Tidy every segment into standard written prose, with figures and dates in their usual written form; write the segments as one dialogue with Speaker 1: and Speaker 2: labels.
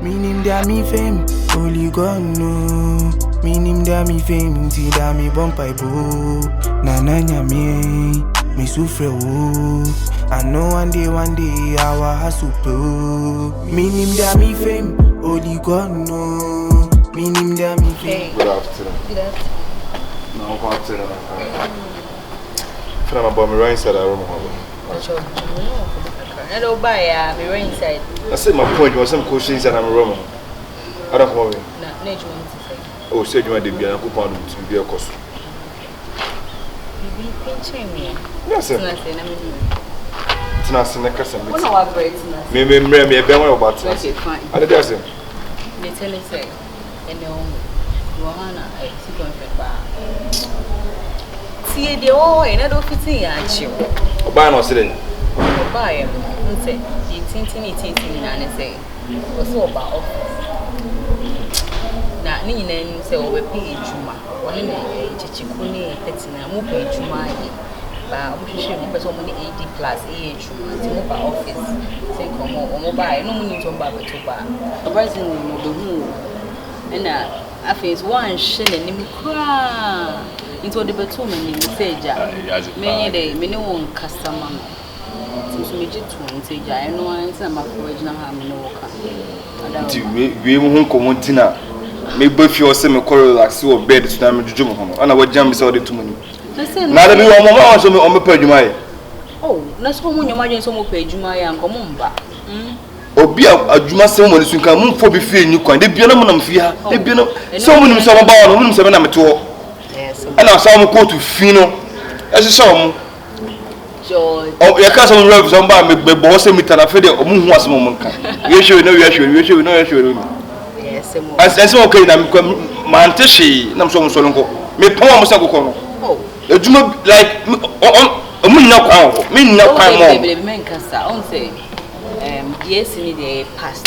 Speaker 1: Minim da mi fame, only God know. Minim da mi fame, ti da mi bumpai bo. Nananya me sufre wo. I know one day I will hustle pro. Minim da mi fame, only God know. Minim da mi fame.
Speaker 2: Good afternoon.
Speaker 3: Good afternoon.
Speaker 2: No, I'm going to friend about me right inside the room.
Speaker 3: Hello, bye. Me right inside.
Speaker 2: I said my point was some question inside the room. I don't know.
Speaker 3: No,
Speaker 2: oh, said you want to be a coupon to be a cost.
Speaker 3: Bibini pinching me.
Speaker 2: Yes, sir. It's not in the custom.
Speaker 3: What no great.
Speaker 2: Me a better about it.
Speaker 3: Okay, fine.
Speaker 2: I did say.
Speaker 3: They tell us say, and no, Johanna, I see Confion. See, they all in a fit at you.
Speaker 2: Buy no sitting.
Speaker 3: Buy him, say, you tinting, and say, was so about. Now, Nina say, over pay Juma, one in a Chichikuni, Petina, Mupe Juma, but we should so many 80 plus age, mobile office, say, come on, mobile, no money to buy to buy. A person will the moon, and I face one shilling in me cry into the bitumen in the stage. Many day, many one customer. Since we did to say, I know I'm a original harmony.
Speaker 2: We won't come on dinner. Maybe if you are semi quarrel like so bed to them to jump home, and I would jump beside it too many. Now that we are more on the page, my
Speaker 3: oh, that's how you imagine some page, my and come on back.
Speaker 2: Obi a Juma someone is come for be feeling you can. They be no fear. They be no someone who's about whom 7 am to. And I saw him go to Fino as a song.
Speaker 3: Joy.
Speaker 2: Oh, your cousin rubs on by me, boss, and meet an affair of whom was moment. You should know, you should know. As okay, man, Tishi, Nam so Solongo. Me poem was a go. Oh, the Juma like a moon knock out, me no time
Speaker 3: more. Say, yes, in the past.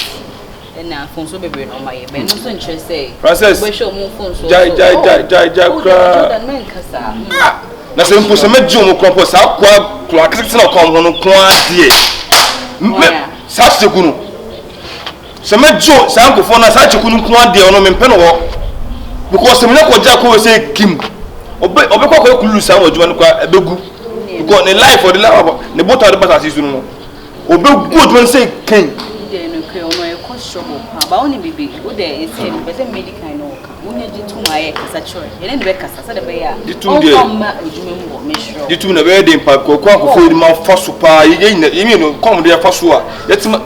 Speaker 3: And now, Fonso baby on my bed, no interest say. Process, we show more Fonso. Jai,
Speaker 2: na se mpo se medjo mo kronpo sa kwa kisi na kom hono kwa die sa chekunu se medjo sa nkofo na sa chekunu kwa die ono mempe no wo because me na ko ja ko se kim obe ko kulu sa wajuma no kwa ebegu because ne life for the life ne bota de bata sisu no obegu odwan se ken
Speaker 3: de no kre ono e ko shobo pa ba oni bibi o de e se person medical no ka wonye jitu ma kasa chore ene ne be kasa sa de be ya o ma ejuma mbo me sure
Speaker 2: jitu na be de impact ko ko fo di ma faso pa yemi no come de faso a yetima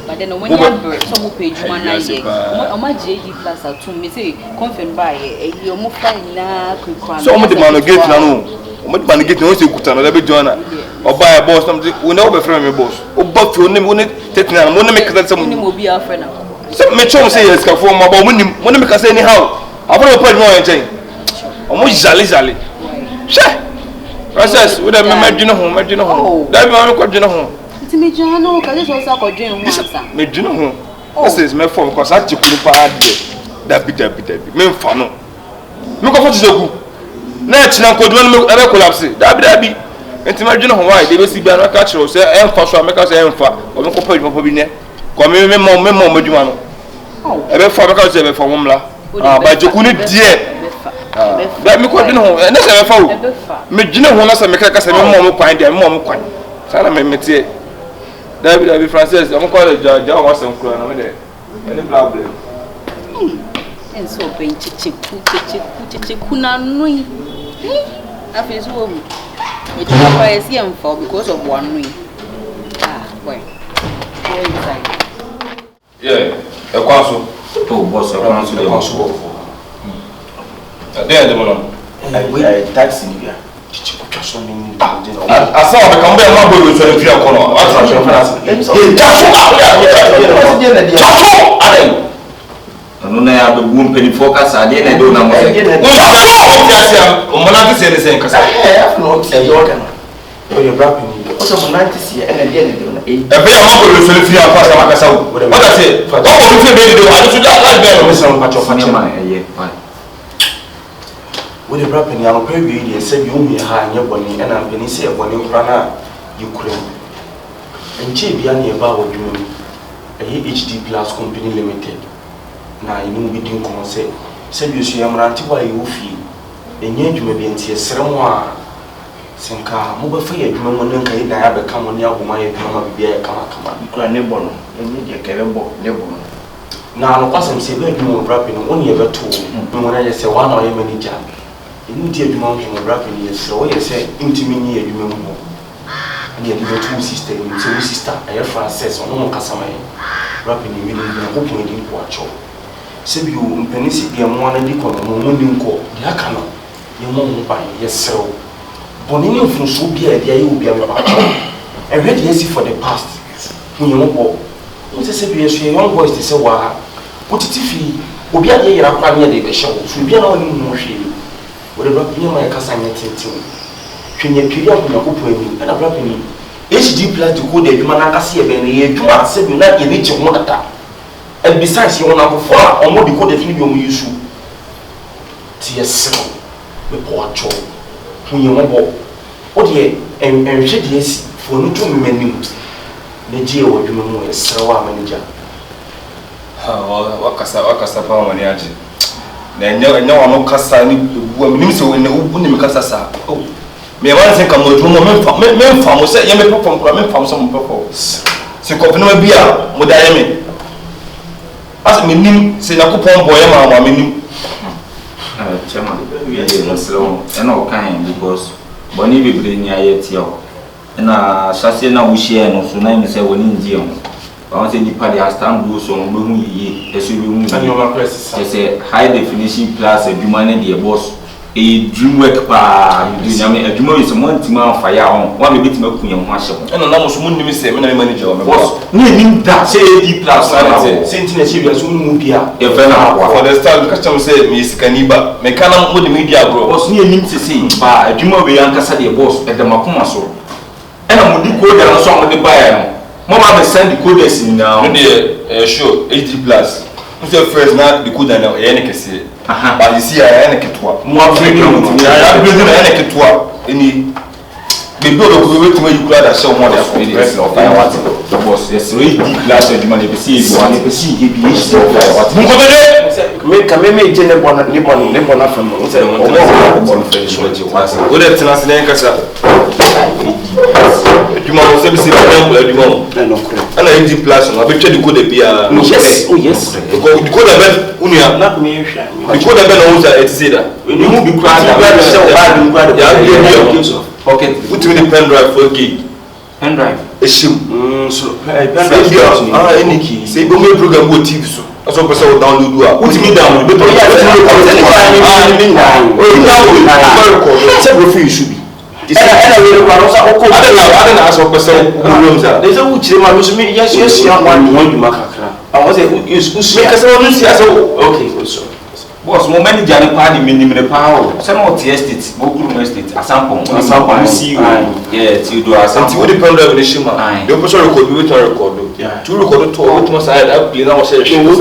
Speaker 3: but then when you have some page man na ye o ma JD plus atum me say Confion ba ye e mo fa na kwikwa
Speaker 2: so o mo de man gate na no o mo de man gate no se kuta no da be join na o ba ya boss something we no be friend me boss o ba fi onim one tetina mo no me kasa some
Speaker 3: onim obi a friend na
Speaker 2: so me chom say yes ka for ma ba mo no me kasa anyhow after o page no en chen o mo jali she process we da me madwene ho da bi ma me kwadwene ho
Speaker 3: ti me dwan no ka so sa kwadwene ho asa
Speaker 2: me dwene ho this is me form because I chekuru pa ade da bi me mfa no me ko fo tizeku na china kodwan me ebe collapse da bi enti ma dwene ho why dey be si bia no ka kire say emfa so ameka say emfa o me ko page mo bi ne ko me mo madwuma no ebe fo ameka say ebe fo momla ba jeku ni die da me ko dwene ho na say ebe fa o me dwene ho na say me ka say me mo kwan dia me mo kwan sala me metie David Francis am ko ja o wasem kro na me de any problem
Speaker 3: en so ben chichiku na nui after so mu me try by see am for because of one nui boy inside
Speaker 2: yeah e kwaso
Speaker 4: to boss e kwaso de kwaso
Speaker 2: there the mono
Speaker 4: I taxi here chichiku kwaso ni
Speaker 2: asa o be kan be ma bodo so en fi akono asa so France
Speaker 4: no na ya be bum peni focus ade na do na mo se
Speaker 2: o mona ke se ne sen kasa
Speaker 4: no e yo kan o yo rap ni o so mo 90 si e na de ne do na
Speaker 2: e be ya ma bodo so en fi akono sama kasa o what I say o ko fi be do adu so da la be no
Speaker 4: so ma cho fani ma e ye fine we the rap ni am kwa wi ni se bi o mi ha anye boni e na peni se e boni kra na yukure nche bia na e ba wo dwuma HD Plus Company Limited. Now you know we didn't come and say you see I'm not why you feel. And yet you may be in Sierra Senka, mobile for your woman and I have a come on your woman, come be a come. Nebono, and need a carebo, Nebono. Now, I wasn't saying you were rapping only ever two. When I say one or many job. You need to monkey rapping, yes, so you say, intimate you remember. And yet, you two sister, so sister, I have Frances or no Casamay. Rapping in hoping you didn't watch. Say you, Penisi, the one and the Moon call, the Akano, your mom by, yes, sir. Bonini from Subia, there you will be a watch. I read yes for the past. When you walk, what is a young boys to say, wow, what it if he will be a year after the show, should be only more shady. Whatever be my Cassandra tinting. Can you period of your opening and a rapping? HD Plus to go there, you man, see a benny, you are said you not in each one attack. And besides, you want to fall or more because the thing you use you. TS, the poor chore. When you want what ye and shed yes for no 2 minutes. The Geo will be more a Sawa manager.
Speaker 2: Wakasa power manager. Then no one Cassa, women so in the Ubuni Cassa. Oh, me one think I'm not men from say, you may from coming from some purpose. So, Copino Bia, Modayame. As me name, say, I could pump boy, my meaning.
Speaker 5: Chairman, we are not slow and all kind because Bonnie be bringing yet yo. And Sassy now we share no so name say when in Dion. I want to party has time do so on ye, as you will say high definition plus a humanity boss. A dream work by a dream is a month fire on 1 bit milk in your marshal. And almost wouldn't say manager boss. Name that say D plus Saint Serious wouldn't be a for the start customer say Miss Caniba, Mecana with the media bro was near him to see by a dream of a young Cassadi boss at the Macuma so. And I would do code and song with the buyer. Mama send the coders in now. Sure, 80 plus. Who's your first now? The code and any say. But you see, I ain't a kitwa. More freedom. I am building a kitwa. Any the build of the way to make you glad that so much of it is of I want the boss. Yes, really deep glass of money. See, you want to see GPH. Make a meme general one at Nippon from what if Tenassi you must say, and I did plus, I bet you could be yes, oh yes, you could have been Unia, not me. You could have been also at Zeta. When you be crying, pocket, put me the pen drive for a key. Pen drive, a shoe, any key, say, go me program with TV. As a person download, put me down. Several few should be. I don't ask what person there's a which me, yes, young one, I was okay, so. Was more many Johnny party minimum the power. Some of the estate, Bokum estate, a sample, see, yes, you do as something with the problem with the Shima. The person record with a record. To record to what must I have been our session. What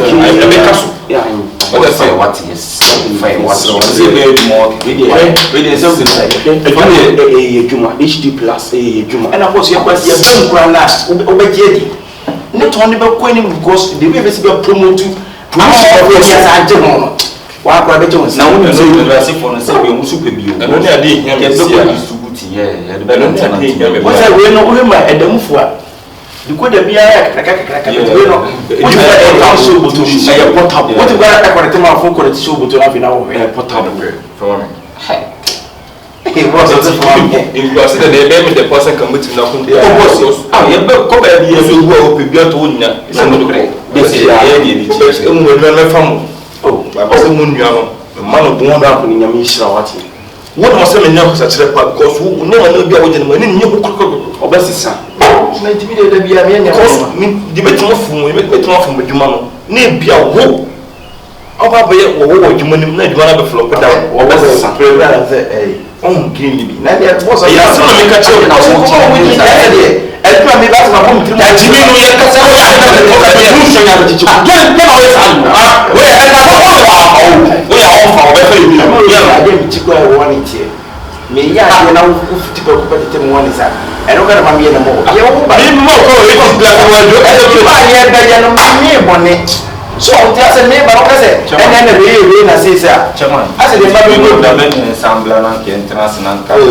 Speaker 5: I say, what is fine, what's very more. It is something like a Juma, HD plus a Juma. And of course, your question, grand last, obey. Not only about coining because the way it's about promoting. Why private ones now when you say you are for the same super view. And only I did distributing, yeah, what's I will know him at the move. You could be a council to say a pot up. What you got a phone call to have in our pot up for me. It was if you are saying the name the person committing nothing. I am come back here to go up beyond Unia. It's another great. This is a family. Oh, I wasn't moon young, a man of one up in your mission. What must I know such a because who never know the original in your or best son? Might be the Biamian cost me debate off from with your mamma. Nay, be a woe. Over by what you manage one of the floor, but what was a sample rather own green. Nadia was a young child. And probably that's my home. I
Speaker 4: money. So there's a name, but okay, and then the way na say sir. Chairman. I said the family go the men ensemble na ke international card.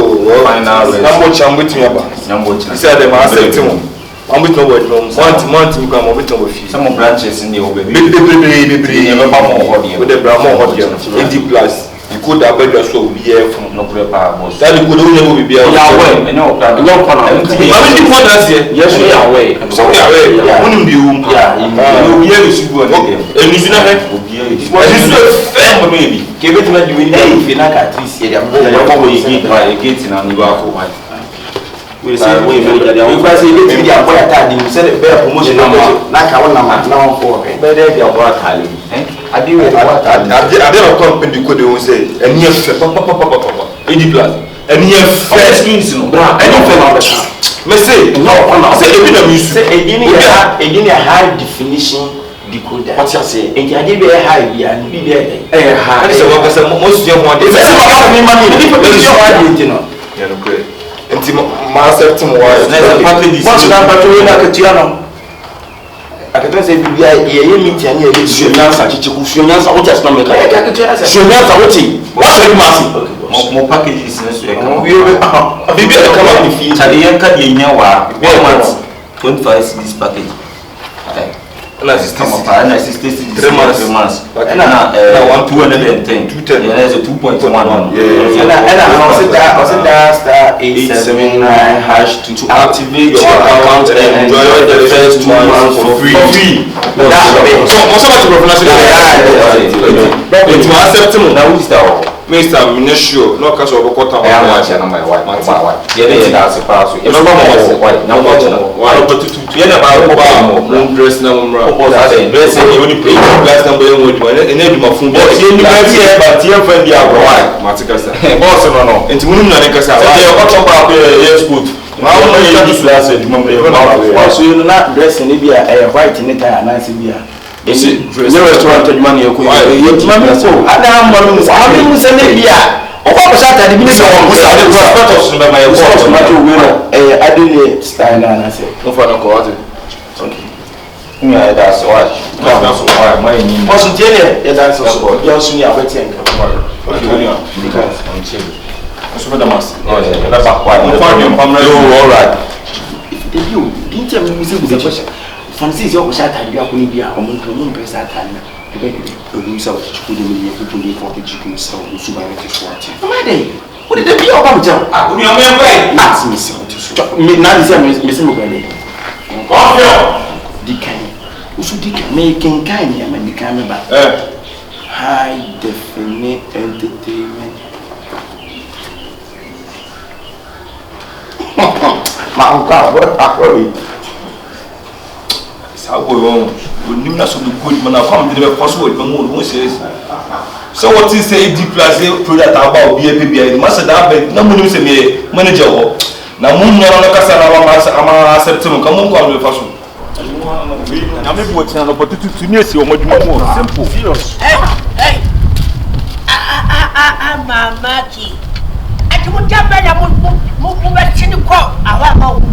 Speaker 4: Final race.
Speaker 2: Nambo chambu ti yaba.
Speaker 4: Nambo chi.
Speaker 2: I said them accept him. I'm with no word no. Month you come with no fee.
Speaker 5: Some branches in the obebi.
Speaker 2: Baby.
Speaker 5: Never more hot here.
Speaker 2: With the Brahmo hot here. 80 plus. You could have better so be here from
Speaker 5: no prepare boss.
Speaker 2: that you could only be here.
Speaker 5: Yeah, well, no plan. No plan.
Speaker 2: I mean, the last year.
Speaker 5: Yes, we are away.
Speaker 2: So we are away. Wouldn't be home.
Speaker 5: Yeah, you hear the super again.
Speaker 2: And you know, what is the fair maybe?
Speaker 4: Give it to me, you will be like at least here. I'm going
Speaker 5: to get in and you are for one.
Speaker 4: We say we say it be a boy at the send better promotion number. Like I want now for.
Speaker 5: Better be a boy at I do it.
Speaker 2: I never come in the code and say, and yes, papa, 80 plus. And yes, first means no. I don't feel about that. Me say, no, say it be music.
Speaker 4: Say it in a high definition decoder. What you say? And you did be a high and be a high.
Speaker 2: That's what I said. Most young one. It's about me money. Yeah, no great. And myself to my
Speaker 4: package. What's that battery like a Tiano? I can say, be a meeting here. Shonyansa, Shonyansa, what just not make a Shonyansa, what's your massive? More packages. We come out in the field. Tadianka, you know, 1 month, 25 this package.
Speaker 2: And I system
Speaker 5: and I system 3 months. And I want 210. Yeah, there's a 2.1.
Speaker 4: And I also star 879 hash to activate your account and enjoy the first 2 months for free.
Speaker 2: So, most of the professionals it's my acceptable. Now, who's that? Mr. Minesho, no cash over quarter.
Speaker 5: I am watching on my wife. Yeah, that's a pass. You know, now watching.
Speaker 2: Why not to about dress number? Dress and you only pay glass number with one and then my phone. But you guys here, but your friend, the other one, Maticasa. Boss, no, and to whom Nanicasa, they are what about yes, good. How many years last year?
Speaker 4: So you're not dressing maybe a white in it and nice beer.
Speaker 2: You see,
Speaker 4: the restaurant money. I don't want to how many say maybe what was that? The minister was my I didn't stand and I said, no for no quarter. Okay.
Speaker 5: Yeah, that's why. That's why my name
Speaker 4: wasn't here. That's also just me. I wait and
Speaker 2: because I'm chill. That's what the master.
Speaker 5: That's why.
Speaker 2: All right.
Speaker 4: If you didn't tell me the question. Francis, you was at the Akunia, or Moon Press at Tana. The himself to the media to the 40 chicken cell, who supervised 40. What did they be about? I am right. Ask me so. Midnight is missing away. Confion! Decay. Also, Dick making kind of when you come back. High definite entertainment. My uncle, what are
Speaker 2: how go on with him not so good man come to the possible but more says so what is say deep plus product about BAPB the master that be na money say me manager ho na mun no kasa na ama accept mo come on the faso na me bo tina no but to me see o madwuma mo simple serious
Speaker 6: hey mamaki ati mo jambe na mo ba chini ko awa ma wu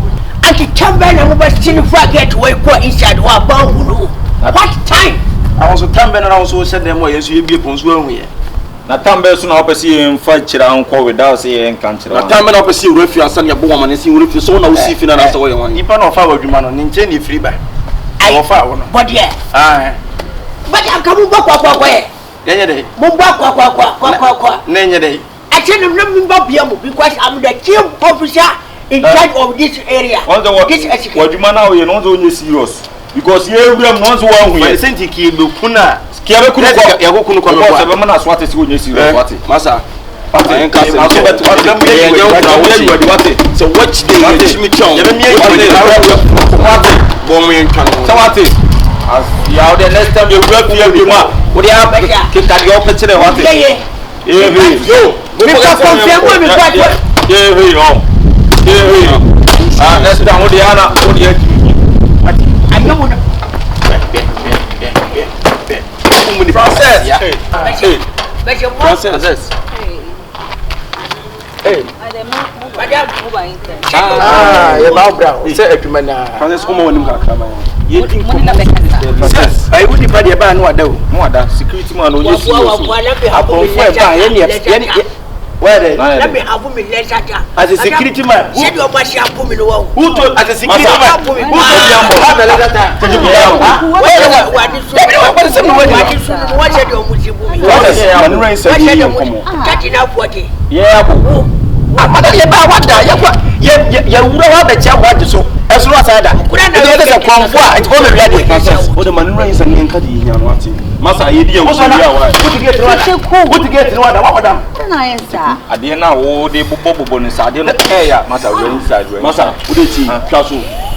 Speaker 6: ati chamber na mo ba chini forget we ko inside wa ba wu what time
Speaker 4: I was a tambe na also said them way so you be pon so hu ye
Speaker 2: na tambe so na opesi en fa kira anko without say en kan kira
Speaker 4: na tambe na opesi refi asan ya bo ma na si refi so na wo si fi na na so we wan ipa na ofa wadwuma no ni nche ni free by ofa wo no
Speaker 6: but yeah but akamu ba kwa ye
Speaker 4: nenye dey
Speaker 6: mo ba kwa
Speaker 4: nenye dey
Speaker 6: ati no me ba bia mo because I'm the chief officer in charge of this area.
Speaker 2: This wadwuma na we no onye serious because ye ewuram no so wan hu ye
Speaker 4: senti ki be kuna
Speaker 2: ki abe kunu ko
Speaker 4: ya go kunu ko
Speaker 2: no se be mana so ate si onye serious wate
Speaker 4: masa
Speaker 2: en ka se maso bet wate
Speaker 4: so watch the chimi chon ya be mi wate bo mo yen kan
Speaker 2: so wate as ya the next time you work here be ma wo dia ke ka di opetire wate yo
Speaker 6: we can confirm we got
Speaker 2: next time wo dia na wo dia
Speaker 6: ayo
Speaker 2: process
Speaker 6: process madam
Speaker 4: ya ba bra say adwuma na
Speaker 2: process ko mo nim kakra ba
Speaker 4: ye tin ko Francis. I would depend upon what do. More than security man.
Speaker 6: Let me have me later.
Speaker 4: As a security man,
Speaker 6: said your machine put me who
Speaker 4: told as a security man, who told
Speaker 5: I didn't know they bobo bonus. I didn't care. Massa, we're inside. Massa, would it see?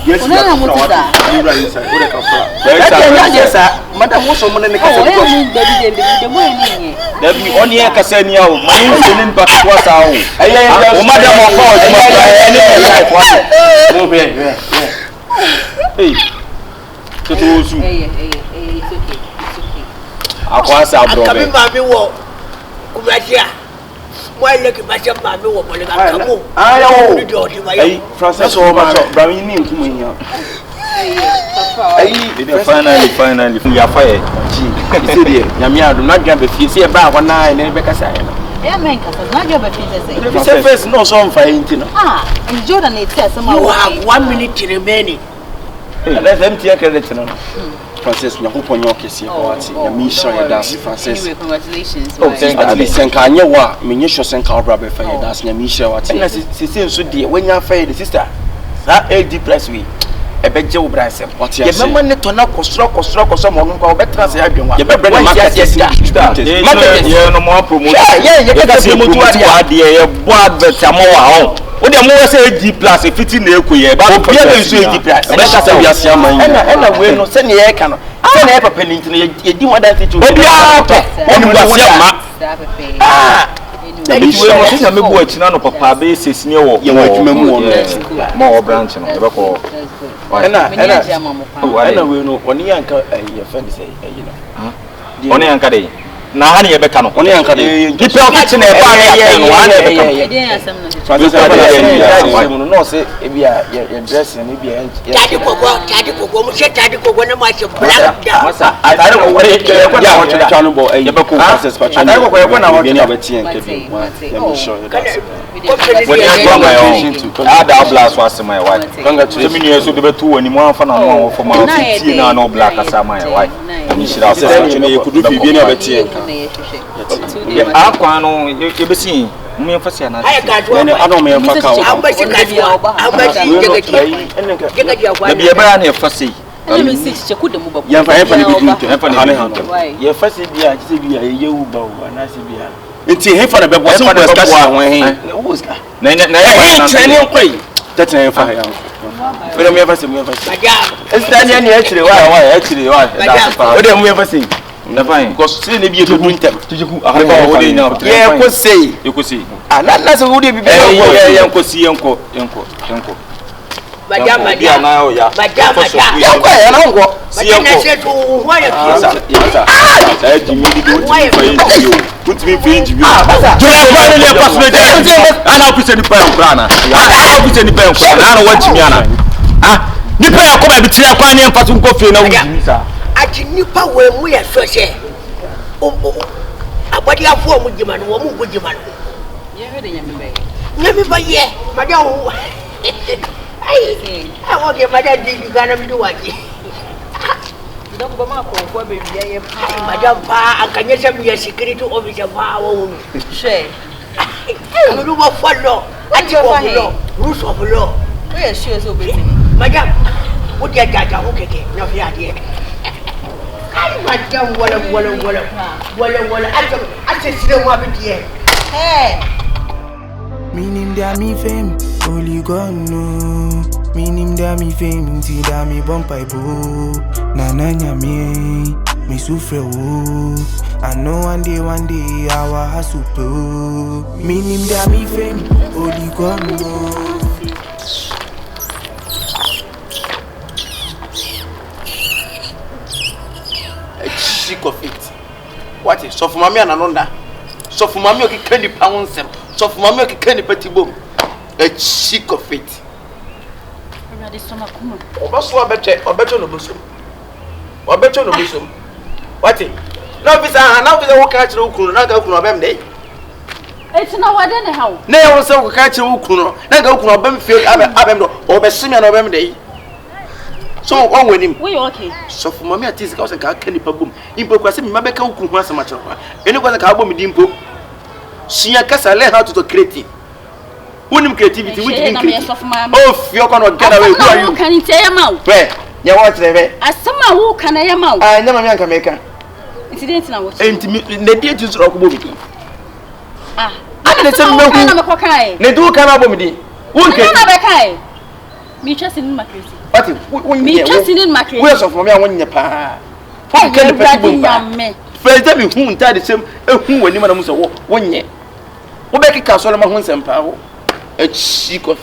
Speaker 5: Yes, Madam was someone in the castle. There be only a Cassania, my name back was our Madam of Hey, to those who are coming by me walk.
Speaker 6: Why look at myself, my new woman?
Speaker 4: I know, Francis or my brownie name to me. Finally, we are fired. Yamia, do not grab a few, see about 1 eye and Rebecca Sayana.
Speaker 3: Yeah, man, not your business.
Speaker 4: First, no song for Intino.
Speaker 3: And Jordan, it says some
Speaker 6: you have 1 minute remaining.
Speaker 4: Let them take a little. Francis, you hope on your case, Yamisha, your dance, Francis.
Speaker 3: Congratulations.
Speaker 4: Oh, at least Sankanya, Minisha and Carbra for your dance, Yamisha, what seems so dear when you're fair, the sister. That AD plus we. A big Joe Bryson. What you remember to knock or stroke or someone who better say I don't want. You better no more promotion. Yeah, you better see more to idea, what the Samoa. What the more say D plus a 15 year queer, but we are so D plus. And I will not send the air cannon. I never penny to you. Do what I did to you. I'm watching on Papa basis near more branch. And I will know one young friend say, you know. Only Uncle Day. Now, honey, a becano. Only Uncle Day. Get your kitchen and no, say, if you are dressing, maybe I don't know what it is. I don't know when I want to have a tea and show you that. When I blast was my wife. Congratulations, years to be 2 anymore for now for my tea and no black as my wife. And you should have said you could do Bibini of a tea. Aquano, you be seen. Me for saying, I don't mean for cow. How much you got? How much you get? Be a brand new fussy. Young for everybody to have an honey. Your fussy be a you bow and I see beer. It's here for the best discussion when he was training. That's a fire. We don't ever see me. It's Daniel actually. Why? Actually, why? We don't ever see. Never because still be a good winter. Yeah, could say you could see. And that's a good be uncle see uncle. Madame, now, yeah, Madame, see put me for interview. Do not find any possibility. I know put any pen brana. I know put any pen. I know what you mean. Ah, you pay a comment between a quine and Patum Coffee. No,
Speaker 6: I didn't know where we are so say. Oh, what you have for with your man, woman with your man. Never by ye, Madame. I want your mother did you gonna do what? Don't go for baby, Madame Pa, and can you send me a security officer? Say, I don't know what law. I don't rules of law. Where she is obeying. Madame, what your judge, okay, no fear. Madame, what I just don't want to hear. Hey.
Speaker 1: Meaning that me fame, only God know. Meaning that me fame, see that me bump I boo. Na me suffer wo. I know one day I will hustle pro. Meaning that me fame, only God know.
Speaker 4: Sick of it. What is so for mommy and another? So for mommy, okay, candy pounds. So for mommy, okay, candy petty boom. A sick of it. Or better no bosom.
Speaker 7: obecho no bisom what na officer wo ka kire ukunu na ga ukunu obem dey
Speaker 3: eti na wade ne hawo
Speaker 7: na ye wo se wo ka kire ukunu na ga ukunu obem feel abem do obesimi na obem dey so on wenim
Speaker 3: we okay
Speaker 7: so for mama atis ka o se ka nipa bom impo kwase mi mabeka ukunu ho asema kire kwa eni kwase ka bom di mpo Shia kasa learn how to create. Unim creativity, which means oh, you're gonna get away. Who are you?
Speaker 3: Can you tell your mouth?
Speaker 7: Where? You watch the
Speaker 3: as someone who can I am out.
Speaker 7: I never can make a
Speaker 3: incident now.
Speaker 7: And the date is rock movie.
Speaker 3: Ah,
Speaker 7: I'm the same way. They do come up with me. Who can
Speaker 3: me trust in my crazy?
Speaker 7: What?
Speaker 3: Me trust in my crazy.
Speaker 7: Where's of me? I want your pa. How can you first time you who the same who when you man was 1 year. Wo be kika so le ma ho nsempa wo a cheek of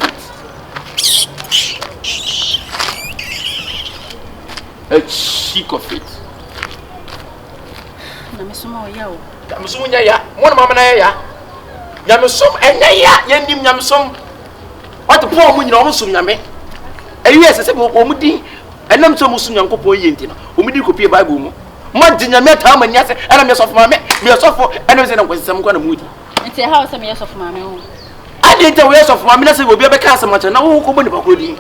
Speaker 7: it
Speaker 3: na me soma o ya o
Speaker 7: da me so nya ya mo na mama na ya ya me som enya ya ya ndim nya me som what po mo nyina o som nya me eyi ese se o mu din enam so mo som nya nkopon yenti no o mu di kopie bible mu mo dinya me ta ma nya se ana me so fo ma me so fo ana se na kwasem kwa na mu di
Speaker 3: nti how some years of mama o
Speaker 7: I didn't tell years of mama na se obi abeka asem acha na wo ko boni bakro di e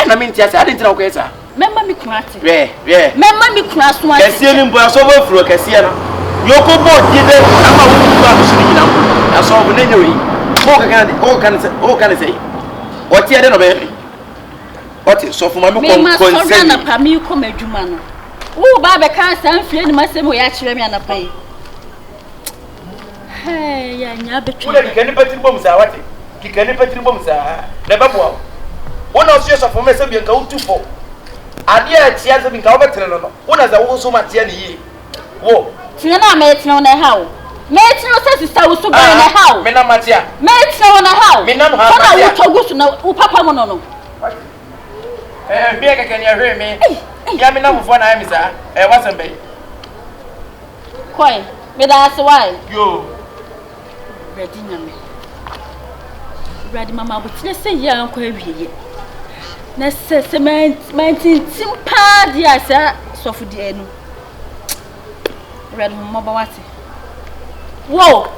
Speaker 7: na me ntia se I didn't tell ko yesa
Speaker 3: memma mi kunate
Speaker 7: yeah
Speaker 3: memma mi kuna so ati
Speaker 7: kesi ni mbo aso bo furo kesi na yoko bo di de ama wo ba so ni na na so bo nenye wi o kan se o ti ade no be o ti so fu mama ko
Speaker 3: consent na pa mi ko madwuma no wo ba be kan san fie ni masem o ya kire mi anapa yi hey ya nya betwa
Speaker 7: wo kikani patri bom sa wate kikani patri bom sa na babo wo na so so fu me se bi nka utufo ade a tia se bi nka wo betre no wo na za wo so ma tia ni yi wo
Speaker 3: tia na me tia na hawo me tia no se sister wo so ba na hawo
Speaker 7: me na matia
Speaker 3: me tia na hawo
Speaker 7: me na no ha
Speaker 3: matia na wo togu so na wo papa mo no
Speaker 7: bi keke ni ahwe me ya me na mo fo na ya mi sa wasem be
Speaker 3: koi me da se why
Speaker 7: yo
Speaker 3: ready nyame ready mama but let's say ya anko awieye na se mentin pa dia sa sofu di enu ready mo ba wate wo